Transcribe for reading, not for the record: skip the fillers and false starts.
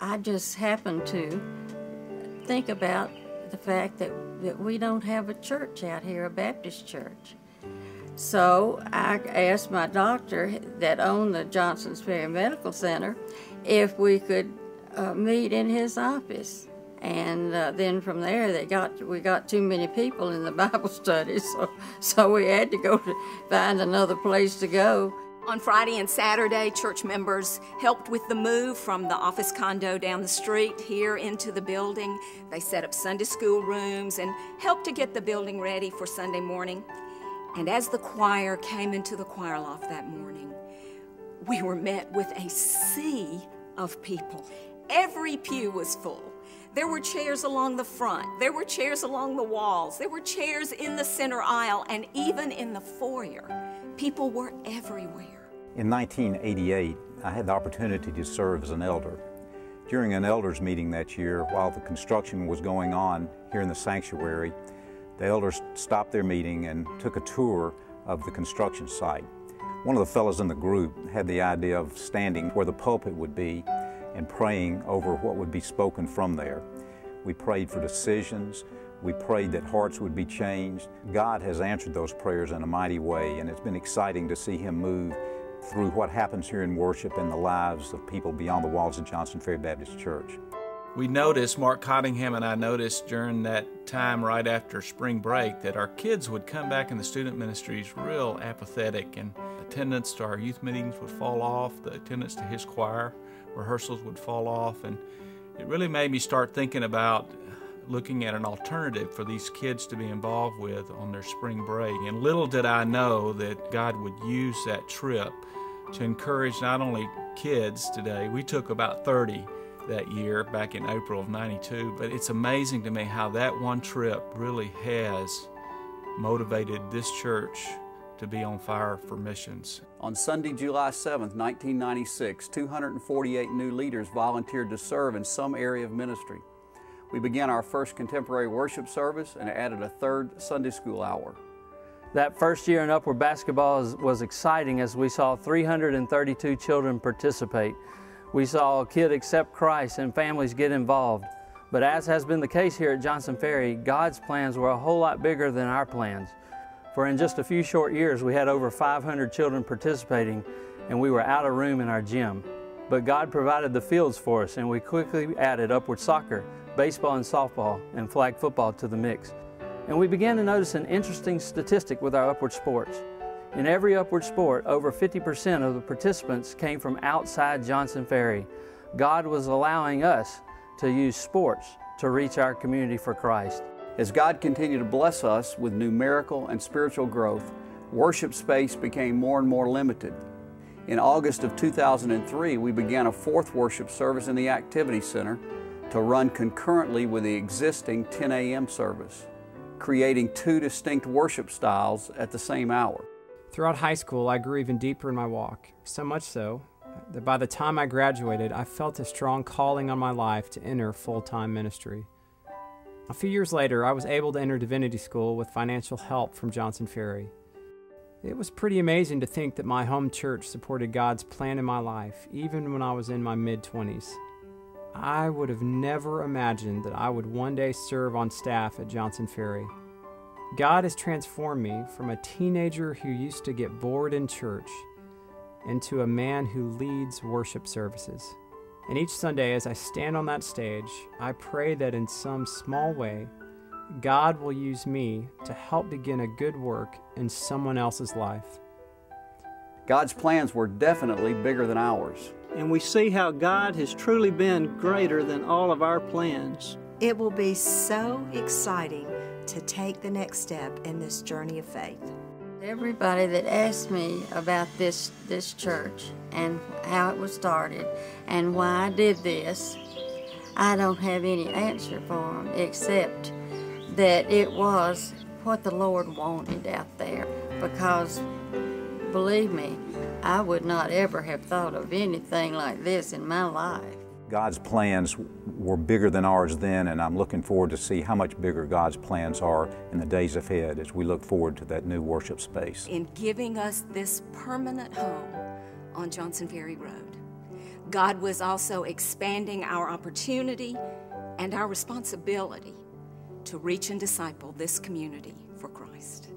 I just happened to think about the fact that we don't have a church out here, a Baptist church. So I asked my doctor that owned the Johnson's Ferry Medical Center if we could meet in his office. And then from there, we got too many people in the Bible study, so we had to go to find another place to go. On Friday and Saturday, church members helped with the move from the office condo down the street here into the building. They set up Sunday school rooms and helped to get the building ready for Sunday morning. And as the choir came into the choir loft that morning, we were met with a sea of people. Every pew was full. There were chairs along the front. There were chairs along the walls. There were chairs in the center aisle and even in the foyer. People were everywhere. In 1988, I had the opportunity to serve as an elder. During an elders meeting that year, while the construction was going on here in the sanctuary, the elders stopped their meeting and took a tour of the construction site. One of the fellows in the group had the idea of standing where the pulpit would be and praying over what would be spoken from there. We prayed for decisions. We prayed that hearts would be changed. God has answered those prayers in a mighty way, and it's been exciting to see Him move through what happens here in worship in the lives of people beyond the walls of Johnson Ferry Baptist Church. We noticed, Mark Cottingham and I noticed during that time right after spring break, that our kids would come back in the student ministries real apathetic, and attendance to our youth meetings would fall off, the attendance to his choir rehearsals would fall off, and it really made me start thinking about looking at an alternative for these kids to be involved with on their spring break. And little did I know that God would use that trip to encourage not only kids today. We took about 30 that year back in April of '92, but it's amazing to me how that one trip really has motivated this church to be on fire for missions. On Sunday, July 7th, 1996, 248 new leaders volunteered to serve in some area of ministry. We began our first contemporary worship service and added a third Sunday school hour. That first year in Upward Basketball was exciting as we saw 332 children participate. We saw a kid accept Christ and families get involved. But as has been the case here at Johnson Ferry, God's plans were a whole lot bigger than our plans. For in just a few short years, we had over 500 children participating, and we were out of room in our gym. But God provided the fields for us, and we quickly added Upward Soccer, baseball and softball, and flag football to the mix. And we began to notice an interesting statistic with our Upward sports. In every Upward sport, over 50% of the participants came from outside Johnson Ferry. God was allowing us to use sports to reach our community for Christ. As God continued to bless us with numerical and spiritual growth, worship space became more and more limited. In August of 2003, we began a fourth worship service in the Activity Center to run concurrently with the existing 10 a.m. service, creating two distinct worship styles at the same hour. Throughout high school, I grew even deeper in my walk, so much so that by the time I graduated, I felt a strong calling on my life to enter full-time ministry. A few years later, I was able to enter divinity school with financial help from Johnson Ferry. It was pretty amazing to think that my home church supported God's plan in my life, even when I was in my mid-20s. I would have never imagined that I would one day serve on staff at Johnson Ferry. God has transformed me from a teenager who used to get bored in church into a man who leads worship services. And each Sunday as I stand on that stage, I pray that in some small way, God will use me to help begin a good work in someone else's life. God's plans were definitely bigger than ours. And we see how God has truly been greater than all of our plans. It will be so exciting to take the next step in this journey of faith. Everybody that asked me about this church and how it was started and why I did this, I don't have any answer for them except that it was what the Lord wanted out there, because believe me, I would not ever have thought of anything like this in my life. God's plans were bigger than ours then, and I'm looking forward to see how much bigger God's plans are in the days ahead as we look forward to that new worship space. In giving us this permanent home on Johnson Ferry Road, God was also expanding our opportunity and our responsibility to reach and disciple this community for Christ.